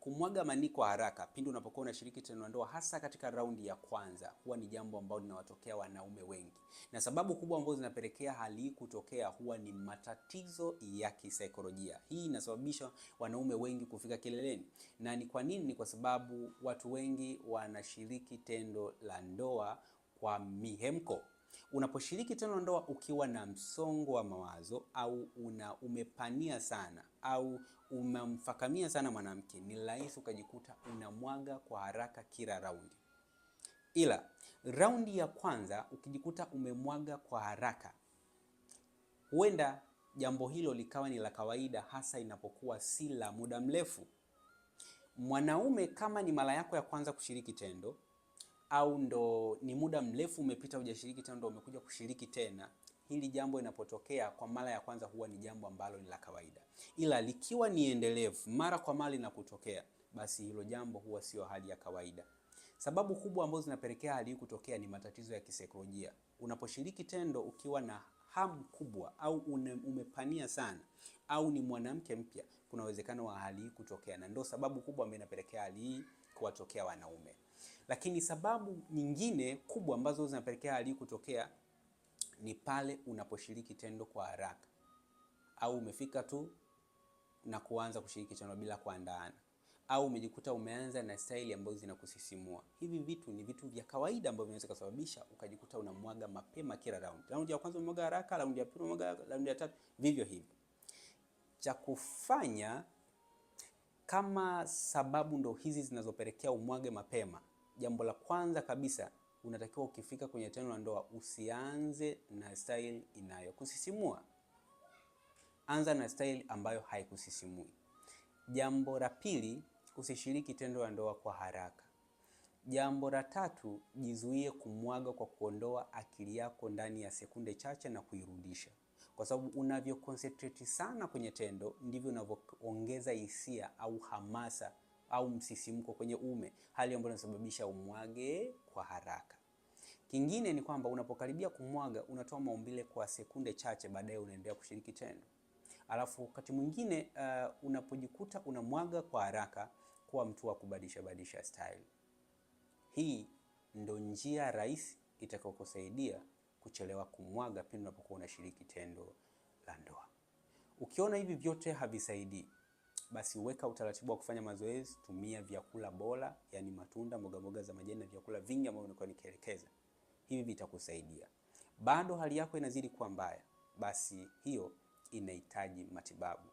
Kumwaga manii kwa haraka pindi unapokuwa unashiriki tendo la ndoa, hasa katika raundi ya kwanza, huwa ni jambo ambalo linawatokea wanaume wengi, na sababu kubwa ambazo zinapelekea hali hii kutokea huwa ni matatizo ya kisaikolojia. Hii inasababisha wanaume wengi kufika kileleni. Na ni kwa nini? Ni kwa sababu watu wengi wanashiriki tendo la ndoa kwa mihemko. Unaposhiriki tendo la ndoa ukiwa na msongo wa mawazo au umepania sana au umemfakamia sana mwanamke, ni rahisi ukajikuta unamwaga kwa haraka kila raundi. Ila raundi ya kwanza ukijikuta umemwaga kwa haraka, huenda jambo hilo likawa ni la kawaida, hasa inapokuwa si la muda mrefu. Mwanaume, kama ni mara yako ya kwanza kushiriki tendo au ndo ni muda mrefu umepita hujashiriki tendo, umekuja kushiriki tena, hili jambo linapotokea kwa mara ya kwanza huwa ni jambo ambalo ni la kawaida. Ila likiwa ni endelevu, mara kwa mara linakutokea, basi hilo jambo huwa sio hali ya kawaida. Sababu kubwa ambazo zinapelekea hali hii kutokea ni matatizo ya kisaikolojia. Unaposhiriki tendo ukiwa na hamu kubwa au umepania sana au ni mwanamke mpya, kuna uwezekano wa hali hii kutokea, na ndio sababu kubwa ambayo inapelekea hali hii kuwatokea wanaume. Lakini sababu nyingine kubwa ambazo zinapelekea hali hii kutokea ni pale unaposhiriki tendo kwa haraka, au umefika tu na kuanza kushiriki tendo bila kuandaana, au umejikuta umeanza na staili ambazo zinakusisimua. Hivi vitu ni vitu vya kawaida ambavyo vinaweza kusababisha ukajikuta unamwaga mapema kila round. Round ya kwanza umemwaga haraka, round ya pili umemwaga, round ya tatu vivyo hivyo. Cha kufanya kama sababu ndo hizi zinazopelekea umwage mapema, jambo la kwanza kabisa, unatakiwa ukifika kwenye tendo la ndoa usianze na style inayokusisimua. Anza na style ambayo haikusisimui. Jambo la pili, usishiriki tendo la ndoa kwa haraka. Jambo la tatu, jizuie kumwaga kwa kuondoa akili yako ndani ya sekunde chache na kuirudisha. Kwa sababu unavyo concentrate sana kwenye tendo, ndivyo unavyoongeza hisia au hamasa au msisimko kwenye uume, hali ambayo inasababisha umwage kwa haraka. Kingine ni kwamba unapokaribia kumwaga unatoa maumbile kwa sekunde chache, baadaye unaendelea kushiriki tendo. Alafu wakati mwingine unapojikuta unamwaga kwa haraka, kuwa mtu wa kubadilisha style. Hii ndo njia rahisi itakayokusaidia kuchelewa kumwaga pindi unapokuwa unashiriki tendo la ndoa. Ukiona hivi vyote havisaidii, basi weka utaratibu wa kufanya mazoezi, tumia vyakula bora, yani matunda, mboga za majani na vyakula vingi ambavyo nilikuwa nikielekeza. Hivi vitakusaidia. Bado hali yako inazidi kuwa mbaya, basi hiyo inahitaji matibabu.